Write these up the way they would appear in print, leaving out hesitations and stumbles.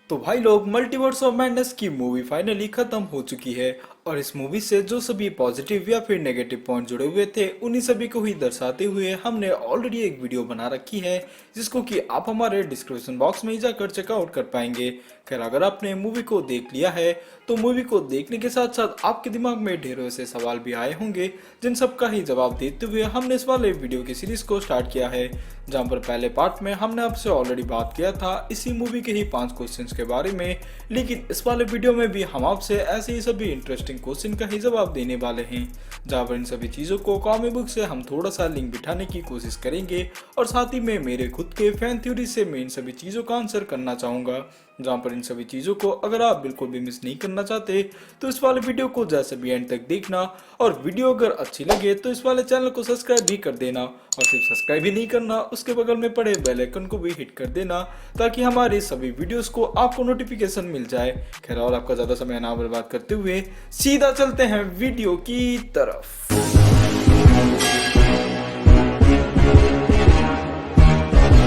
तो भाई लोग, मल्टीवर्स ऑफ मैडनेस की मूवी फाइनली खत्म हो चुकी है और इस मूवी से जो सभी पॉजिटिव या फिर नेगेटिव पॉइंट जुड़े हुए थे उन्हीं सभी को ही दर्शाते हुए हमने ऑलरेडी एक वीडियो बना रखी है, जिसको कि आप हमारे डिस्क्रिप्शन बॉक्स में ही जाकर चेकआउट कर पाएंगे। खैर, अगर आपने मूवी को देख लिया है तो मूवी को देखने के साथ साथ आपके दिमाग में ढेरों ऐसे सवाल भी आए होंगे, जिन सब का ही जवाब देते हुए हमने इस वाले वीडियो की सीरीज को स्टार्ट किया है, जहां पर पहले पार्ट में हमने आपसे ऑलरेडी बात किया था इसी मूवी के ही 5 क्वेश्चंस के बारे में। लेकिन इस वाले वीडियो में भी हम आपसे ऐसे ही सभी इंटरेस्टिंग क्वेश्चन का ही जवाब देने वाले हैं, जहां पर इन सभी चीजों को कॉमिक बुक से हम थोड़ा सा लिंक बिठाने की कोशिश करेंगे और साथ ही में मेरे खुद के फैन थ्योरी से मैं इन सभी चीजों का आंसर करना चाहूंगा, जहां पर इन सभी चीजों को अगर आप बिल्कुल भी मिस नहीं करना चाहते तो इस वाले वीडियो को जैसे भी एंड तक देखना, और वीडियो अगर अच्छी लगे तो इस वाले चैनल को सब्सक्राइब भी कर देना, और सिर्फ सब्सक्राइब ही नहीं करना, उसके बगल में पड़े बेल आइकन को भी हिट कर देना ताकि हमारे सभी वीडियोस को आपको नोटिफिकेशन मिल जाए। खैर, और आपका ज्यादा समय ना बर्बाद करते हुए सीधा चलते हैं वीडियो की तरफ।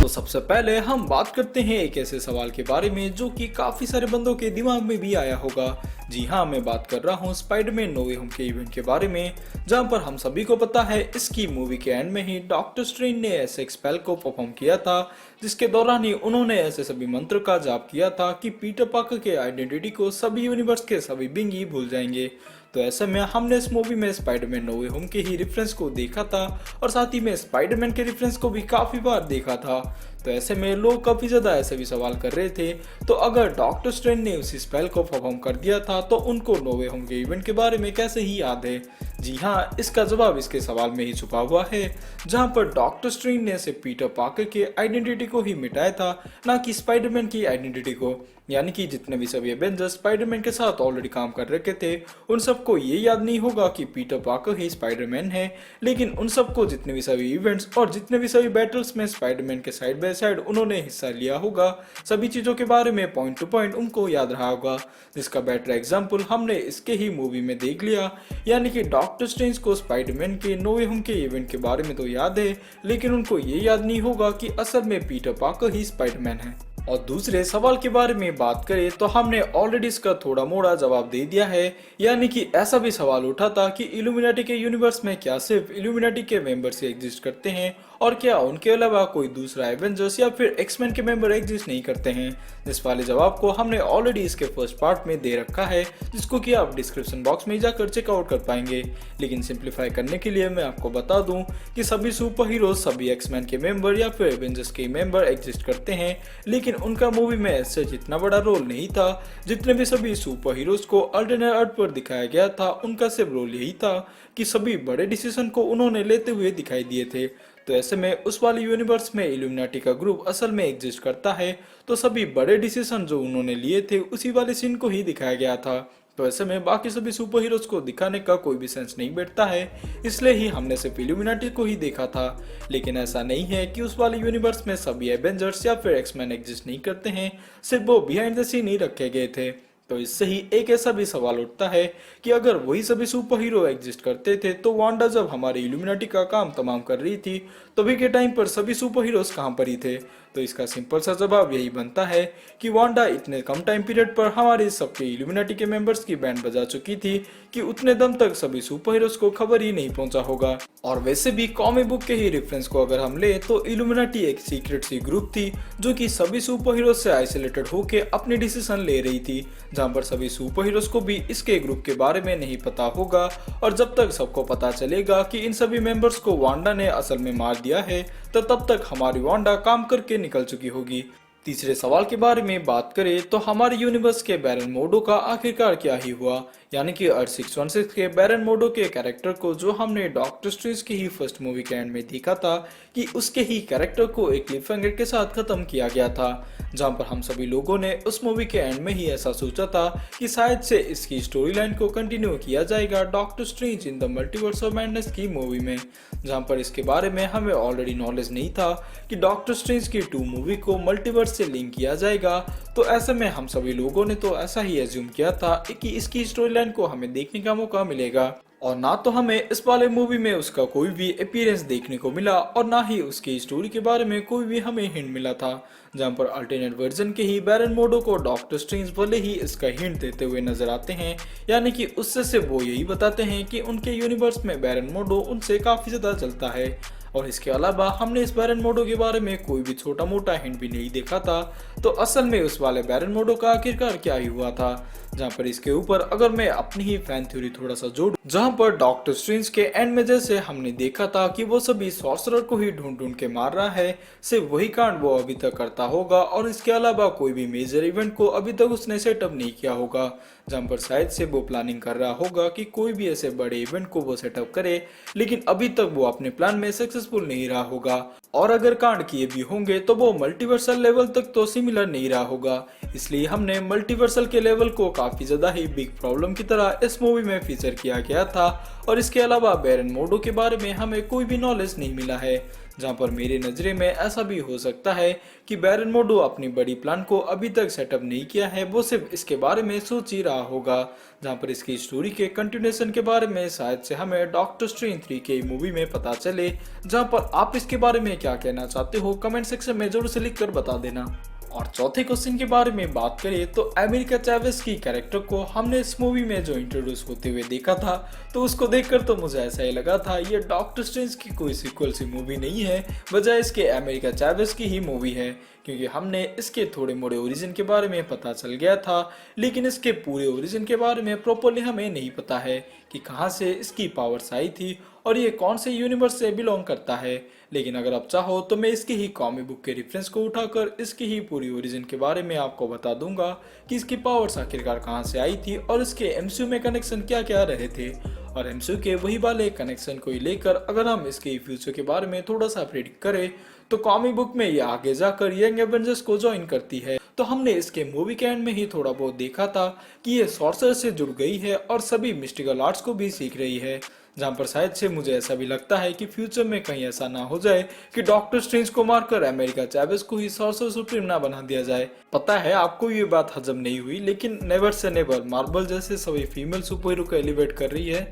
तो सबसे पहले हम बात करते हैं एक ऐसे सवाल के बारे में जो कि काफी सारे बंदों के दिमाग में भी आया होगा। जी हाँ, मैं बात कर रहा हूँ स्पाइडरमैन नो वे होम के इवेंट के बारे में, जहाँ पर हम सभी को पता है इसकी मूवी के एंड में ही डॉक्टर स्ट्रेंज ने ऐसे एक स्पेल को परफॉर्म किया था जिसके दौरान ही उन्होंने ऐसे सभी मंत्र का जाप किया था कि पीटर पार्कर के आइडेंटिटी को सभी यूनिवर्स के सभी बिंग ही भूल जाएंगे। तो ऐसे में हमने इस मूवी में स्पाइडरमैन नो वे होम के ही रेफरेंस को देखा था और साथ ही में स्पाइडरमैन के रेफरेंस को भी काफी बार देखा था। तो ऐसे में लोग काफी ज्यादा ऐसे भी सवाल कर रहे थे, तो अगर डॉक्टर स्ट्रेंज ने उसी स्पेल को परफॉर्म कर दिया था तो उनको नो वे होम के इवेंट के बारे में कैसे ही याद है। जी हाँ, इसका जवाब इसके सवाल में ही छुपा हुआ है, जहाँ पर डॉक्टर स्ट्रेंज ने सिर्फ पीटर पार्कर के आइडेंटिटी को ही मिटाया था, ना कि स्पाइडरमैन की आइडेंटिटी को। यानी कि जितने भी सभी एवेंजर्स स्पाइडरमैन के साथ ऑलरेडी काम कर रखे थे उन सबको ये याद नहीं होगा कि पीटर पार्कर ही स्पाइडरमैन है, लेकिन उन सबको जितने भी सभी इवेंट्स और जितने भी सभी बैटल्स में स्पाइडरमैन के साइड बाय साइड उन्होंने हिस्सा लिया होगा, सभी चीजों के बारे में पॉइंट टू पॉइंट उनको याद रहा होगा, जिसका बेटर एग्जाम्पल हमने इसके ही मूवी में देख लिया। यानी कि डॉक्टर स्ट्रेंज को स्पाइडरमैन के नो वे होम के इवेंट के बारे में तो याद है, लेकिन उनको ये याद नहीं होगा कि असल में पीटर पार्कर ही स्पाइडरमैन है। और दूसरे सवाल के बारे में बात करें तो हमने ऑलरेडी इसका थोड़ा मोड़ा जवाब दे दिया है। यानी कि ऐसा भी सवाल उठा था कि इल्यूमिनाटी के यूनिवर्स में क्या सिर्फ इल्यूमिनाटी के मेंबर्स ही एग्जिस्ट करते हैं और क्या उनके अलावा कोई दूसरा एवेंजर्स या फिर एक्समैन के मेंबर एग्जिस्ट नहीं करते हैं। इस वाले जवाब को हमने ऑलरेडी इसके फर्स्ट पार्ट में दे रखा है, जिसको कि आप डिस्क्रिप्शन बॉक्स में जाकर चेकआउट कर पाएंगे। लेकिन सिंप्लीफाई करने के लिए मैं आपको बता दूं कि सभी सुपर हीरोज सभी एक्समैन के मेंबर या फिर एवेंजर्स के मेंबर एग्जिस्ट करते हैं, लेकिन उनका मूवी में ऐसे जितना बड़ा रोल नहीं था। जितने भी सभी सुपर हीरोज को अल्टरनेट अर्थ पर दिखाया गया था उनका सिर्फ रोल यही था कि सभी बड़े डिसीजन को उन्होंने लेते हुए दिखाई दिए थे। तो ऐसे में उस वाले यूनिवर्स में इल्यूमिनाटी का ग्रुप असल में एग्जिस्ट करता है, तो सभी बड़े डिसीजन जो उन्होंने लिए थे उसी वाले सीन को ही दिखाया गया था। तो ऐसे में बाकी सभी सुपर हीरोज को दिखाने का कोई भी सेंस नहीं बैठता है, इसलिए ही हमने सिर्फ इल्यूमिनाटी को ही देखा था। लेकिन ऐसा नहीं है कि उस वाले यूनिवर्स में सभी एवेंजर्स या फिर एक्समैन एग्जिस्ट नहीं करते हैं, सिर्फ वो बिहाइंड द सीन ही रखे गए थे। तो इससे ही एक ऐसा भी सवाल उठता है कि अगर वही सभी सुपर हीरो एग्जिस्ट करते थे तो वांडा जब हमारे इल्यूमिनाटी का काम तमाम कर रही थी तभी के टाइम पर सभी सुपर हीरोज कहां पर ही थे। तो इसका सिंपल सा जवाब यही बनता है कि वांडा इतने कम टाइम पीरियड पर हमारे सबके इल्यूमिनाटी के मेंबर्स की बैंड बजा चुकी थी कि उतने दम तक सभी सुपर हीरोज को खबर ही नहीं पहुंचा होगा। और वैसे भी कॉमिक बुक के ही रेफरेंस को अगर हम ले तो इल्यूमिनाटी एक सीक्रेट सी ग्रुप थी जो कि सभी सुपर हीरोज से आइसोलेटेड होकर अपने डिसीजन ले रही थी, जहां पर सभी सुपर हीरोज को भी इसके ग्रुप के बारे में नहीं पता होगा। और जब तक सबको पता चलेगा कि इन सभी मेंबर्स को वांडा ने असल में मार दिया है तो तब तक हमारी वांडा काम करके निकल चुकी होगी। तीसरे सवाल के बारे में बात करें तो हमारे यूनिवर्स के बैरन मोडो का आखिरकार क्या ही हुआ। यानी कि अर्थ 616 के बैरन मोडो के कैरेक्टर को जो हमने डॉक्टर स्ट्रेंज की ही फर्स्ट मूवी के एंड में देखा था कि उसके ही कैरेक्टर को एक क्लिफहैंगर के साथ खत्म किया गया था, जहां पर हम सभी लोगों ने उस मूवी के एंड में ही ऐसा सोचा था कि शायद से इसकी स्टोरी लाइन को कंटिन्यू किया जाएगा doctor strange in the multiverse of madness की मूवी में, जहां पर इसके बारे में हमें ऑलरेडी नॉलेज नहीं था कि डॉक्टर स्ट्रेंज की 2 मूवी को मल्टीवर्स से लिंक किया जाएगा। तो ऐसे में हम सभी लोगों ने तो ऐसा ही एज्यूम किया था कि इसकी स्टोरी लाइन को हमें देखने का मौका मिलेगा। और ना तो हमें इस वाले मूवी में उसका कोई भी अपीयरेंस देखने को मिला और ना ही उसकी स्टोरी के बारे में कोई भी हमें हिंट मिला था। जहां पर अल्टरनेट वर्जन के ही बैरन मोडो को डॉक्टर स्ट्रेंज भले ही इसका हिंट देते हुए नजर आते हैं, यानी कि उससे से वो यही बताते हैं कि उनके यूनिवर्स में बैरन मोडो उनसे काफी ज्यादा चलता है। और इसके अलावा हमने इस बैरन मोडो के बारे में कोई भी छोटा मोटा हिंट भी नहीं देखा था। तो असल में उस वाले बैरन मोडो का आखिरकार क्या ही हुआ था। जहां पर इसके ऊपर अगर मैं अपनी ही फैन थ्योरी थोड़ा सा जोड़ूं, जहां पर डॉक्टर स्ट्रेंज के एंड में जैसे हमने देखा था कि वो सभी सॉर्सरर को ही ढूंढ ढूंढ के मार रहा है, सिर्फ वही कांड वो अभी तक करता होगा और इसके अलावा कोई भी मेजर इवेंट को अभी तक उसने सेटअप नहीं किया होगा। जहां पर शायद से वो प्लानिंग कर रहा होगा कि कोई भी ऐसे बड़े इवेंट को वो सेटअप करे, लेकिन अभी तक वो अपने प्लान में सक्सेसफुल नहीं रहा होगा। और अगर कांड किए भी होंगे तो वो मल्टीवर्सल लेवल तक तो सिमिलर नहीं रहा होगा। इसलिए हमने मल्टीवर्सल के लेवल को काफी ज्यादा ही बिग प्रॉब्लम की तरह इस मूवी में फीचर किया गया था। और इसके अलावा बैरन मोडो के बारे में हमें कोई भी नॉलेज नहीं मिला है। जहां पर मेरे नजरे में ऐसा भी हो सकता है कि बैरन मोडो अपनी बड़ी प्लान को अभी तक सेटअप नहीं किया है, वो सिर्फ इसके बारे में सोच ही रहा होगा। जहां पर इसकी स्टोरी के कंटिन्यूएशन के बारे में शायद से हमें डॉक्टर स्ट्रेंज 3 के मूवी में पता चले। जहां पर आप इसके बारे में क्या कहना चाहते हो कमेंट सेक्शन में जरूर से लिख कर बता देना। और चौथे क्वेश्चन के बारे में बात करें तो अमेरिका चैवेस की कैरेक्टर को हमने इस मूवी में जो इंट्रोड्यूस होते हुए देखा था, तो उसको देखकर तो मुझे ऐसा ही लगा था ये डॉक्टर स्ट्रेंज की कोई सीक्वल सी मूवी नहीं है, बजाय इसके अमेरिका चैवेस की ही मूवी है। क्योंकि हमने इसके थोड़े मोड़े ओरिजिन के बारे में पता चल गया था, लेकिन इसके पूरे ओरिजिन के बारे में प्रॉपरली हमें नहीं पता है कि कहां से इसकी पावर्स आई थी और ये कौन से यूनिवर्स से बिलोंग करता है। लेकिन अगर आप चाहो तो मैं इसकी ही कॉमिक बुक के रेफरेंस को उठाकर इसकी ही पूरी ओरिजिन के बारे में आपको बता दूंगा कि इसकी पावर्स आखिरकार कहां से आई थी और इसके एमसीयू में कनेक्शन क्या क्या रहे थे। और एमसीयू के वही वाले कनेक्शन को ही लेकर अगर हम इसके फ्यूचर के बारे में थोड़ा सा प्रेडिक्ट करें तो कॉमिक बुक में ये आगे जाकर यंग एवेंजर्स को ज्वाइन करती है। तो हमने इसके मूवी के एंड में ही थोड़ा बहुत देखा था कि ये सॉर्सर से जुड़ गई है और सभी मिस्टिकल आर्ट्स को भी सीख रही है। जहां पर शायद से मुझे ऐसा भी लगता है कि फ्यूचर में कहीं ऐसा ना हो जाए कि डॉक्टर स्ट्रेंज को मारकर अमेरिका चैवेस को ही सॉर्सर सुप्रीम ना बना दिया जाए। पता है आपको ये बात हजम नहीं हुई, लेकिन नेवर से नेवर मार्वल जैसे सभी फीमेल सुपर हीरो को एलिवेट कर रही है।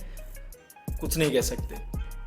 कुछ नहीं कह सकते,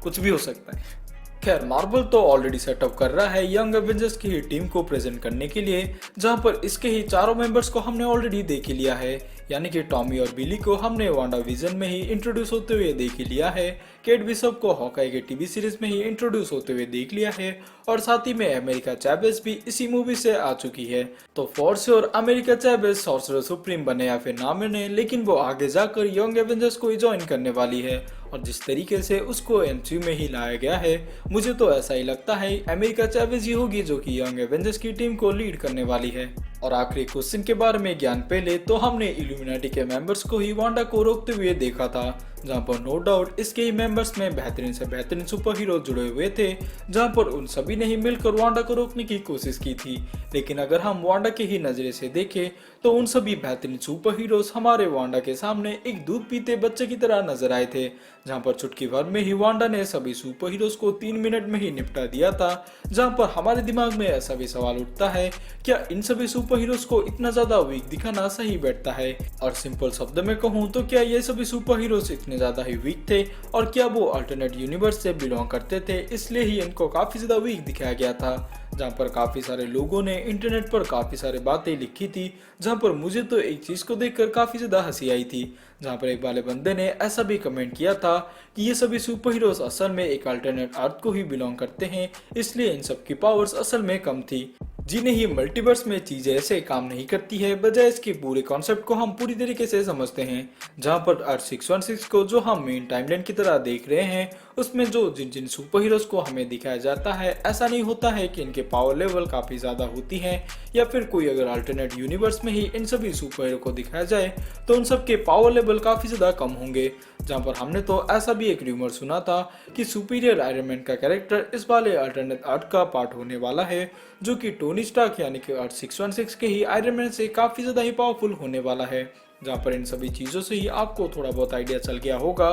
कुछ भी हो सकता है। खैर मार्वल तो ऑलरेडी सेटअप कर रहा है यंग एवेंजर्स की ही टीम को प्रेजेंट करने के लिए, जहां पर इसके ही चारों मेंबर्स को हमने ऑलरेडी देख लिया है। यानी कि टॉमी और बिली को हमने वांडा विजन में ही इंट्रोड्यूस होते हुए देख लिया है, केट बिशप को हॉकाई के टीवी सीरीज में ही इंट्रोड्यूस होते हुए देख लिया है, और साथ ही में अमेरिका चैवेस भी इसी मूवी से आ चुकी है। तो for sure America Chavez sorcerer supreme बने या फिर ना बने, लेकिन वो आगे जाकर यंग एवेंजर्स को ही ज्वाइन करने वाली है। और जिस तरीके से उसको एमसीयू में ही लाया गया है, मुझे तो ऐसा ही लगता है अमेरिका चैवेस ही होगी जो कि यंग एवेंजर्स की टीम को लीड करने वाली है। और आखिरी क्वेश्चन के बारे में ज्ञान पहले तो हमने इल्यूमिनाटी के मेंबर्स को ही वांडा को रोकते हुए देखा था, जहां पर नो डाउट इसके ही मेंबर्स में बेहतरीन से बेहतरीन सुपर हीरो जुड़े हुए थे, जहां पर उन सभी ने ही मिलकर वांडा को रोकने की कोशिश की थी। लेकिन अगर हम वांडा के ही नजरे से देखें तो उन सभी बेहतरीन सुपर हीरोज हमारे वांडा के सामने एक दूध पीते बच्चे की तरह नजर आए थे, जहां पर चुटकी भर में ही वांडा ने सभी सुपर हीरोज को 3 मिनट में ही निपटा दिया था। जहां पर हमारे दिमाग में ऐसा भी सवाल उठता है, क्या इन सभी सुपर हीरोज को इतना ज्यादा वीक दिखाना सही बैठता है? और सिंपल शब्द में कहूँ तो क्या ये सभी सुपर हीरोज इतने ज्यादा ही वीक थे, और क्या वो अल्टरनेट यूनिवर्स से बिलोंग करते थे, इसलिए ही इनको काफी ज्यादा वीक दिखाया गया था? जहाँ पर काफी सारे लोगों ने इंटरनेट पर काफी सारे बातें लिखी थी, जहाँ पर मुझे तो एक चीज को देखकर काफी ज्यादा हंसी आई थी, जहाँ पर एक वाले बंदे ने ऐसा भी कमेंट किया था कि ये सभी सुपर हीरोज असल में एक अल्टरनेट अर्थ को ही बिलोंग करते हैं, इसलिए इन सब की पावर्स असल में कम थी। जी नहीं, मल्टीवर्स में चीजें ऐसे काम नहीं करती है, बजाय इसके पूरे कॉन्सेप्ट को हम पूरी तरीके से समझते हैं। जहां पर अर्थ 616 को जो हम मेन टाइमलाइन की तरह देख रहे हैं, उसमें जो जिन जिन सुपर हीरोज को हमें दिखाया जाता है, ऐसा नहीं होता है कि इनके पावर लेवल काफी ज्यादा होती है, या फिर कोई अगर अल्टरनेट यूनिवर्स में ही इन सभी सुपर हीरो को दिखाया जाए तो उन सबके पावर लेवल काफी ज्यादा कम होंगे। जहां पर हमने तो ऐसा भी एक रूमर सुना था कि सुपीरियर आयरन मैन का कैरेक्टर इस वाले अल्टरनेट अर्थ का पार्ट होने वाला है, जो कि टोनी स्टार्क यानी कि अर्थ 616 के ही आयरन मैन से काफी ज्यादा ही पावरफुल होने वाला है। जहाँ पर इन सभी चीजों से ही आपको थोड़ा बहुत आइडिया चल गया होगा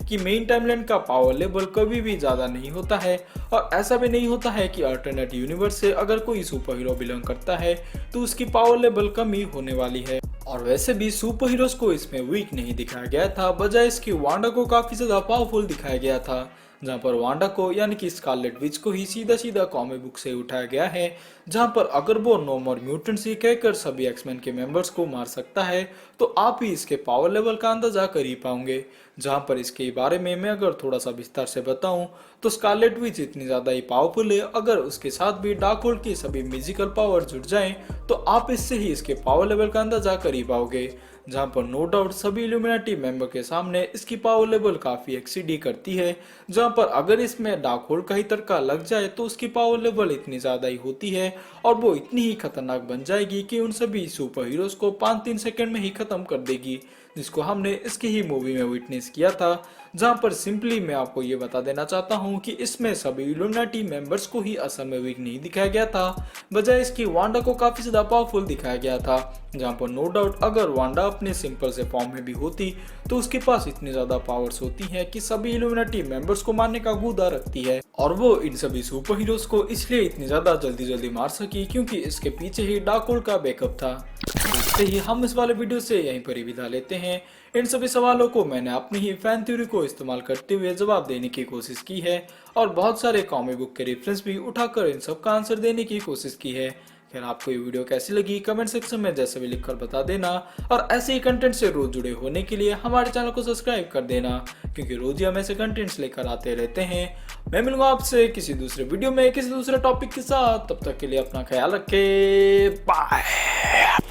कि मेन टाइमलाइन का पावर लेवल कभी भी ज्यादा नहीं होता है, और ऐसा भी नहीं होता है कि अल्टरनेट यूनिवर्स से अगर कोई सुपर हीरो बिलोंग करता है तो उसकी पावर लेवल कम ही होने वाली है। और वैसे भी सुपर हीरोज को इसमें वीक नहीं दिखाया गया था, बजाय इसकी वांडा को काफी ज्यादा पावरफुल दिखाया गया था। जहां पर वांडा को यानी कि स्कारलेट विच को ही सीधा सीधा कॉमिक बुक से उठाया गया है, जहां पर अगर वो नो मोर म्यूटेंट्स ही कहकर सभी एक्समैन के मेंबर्स को मार सकता है तो आप ही इसके पावर लेवल का अंदाजा कर ही पाओगे। जहां पर इसके बारे में मैं अगर थोड़ा सा विस्तार से बताऊं तो स्कारलेट विच इतनी ज्यादा ही पावरफुल है, अगर उसके साथ भी डार्क होल्ड की सभी म्यूजिकल पावर जुड़ जाएं तो आप इससे ही इसके पावर लेवल का अंदाजा कर ही पाओगे। जहां पर नो डाउट सभी इल्यूमिनाटी मेंबर के सामने इसकी पावर लेवल काफी एक्सीड ही करती है। जहां पर अगर इसमें डार्क होल्ड का ही तड़का लग जाए तो उसकी पावर लेवल इतनी ज्यादा ही होती है और वो इतनी ही खतरनाक बन जाएगी कि उन सभी सुपर हीरोज को 5-3 सेकंड में ही खत्म कर देगी, जिसको हमने इसकी ही मूवी में विटनेस किया था। जहां पर सिंपली मैं आपको ये बता देना चाहता हूं कि इसमें सभी इल्यूमिनाटी मेंबर्स को ही असल में वीक नहीं दिखाया गया था, बजाय इसकी वांडा को काफी ज्यादा पावरफुल दिखाया गया था। जहां पर नो डाउट अगर वांडा अपने सिंपल से फॉर्म में भी होती तो उसके पास इतनी ज्यादा पावर्स होती हैं कि सभी इल्यूमिनाटी मेंबर्स को मारने का गुदा रखती है, और वो इन सभी सुपर हीरोज को इसलिए इतनी ज्यादा जल्दी मार सकी क्योंकि इसके पीछे ही डार्क होल्ड का बैकअप था। इससे ही हम इस वाले वीडियो से यहीं पर ही विदा लेते हैं। इन सभी सवालों को मैंने अपनी ही फैन थ्योरी को इस्तेमाल करते हुए जवाब देने की कोशिश की है और बहुत सारे कॉमिक बुक के रेफरेंस भी उठाकर इन सब का आंसर देने की कोशिश की है। खैर, आपको ये वीडियो कैसी लगी कमेंट सेक्शन में जैसे भी लिखकर बता देना, और ऐसे ही कंटेंट से रोज जुड़े होने के लिए हमारे चैनल को सब्सक्राइब कर देना, क्योंकि रोज ही हम ऐसे कंटेंट्स लेकर आते रहते हैं। मैं मिलूंगा आपसे किसी दूसरे वीडियो में किसी दूसरे टॉपिक के साथ, तब तक के लिए अपना ख्याल रखें, बाय।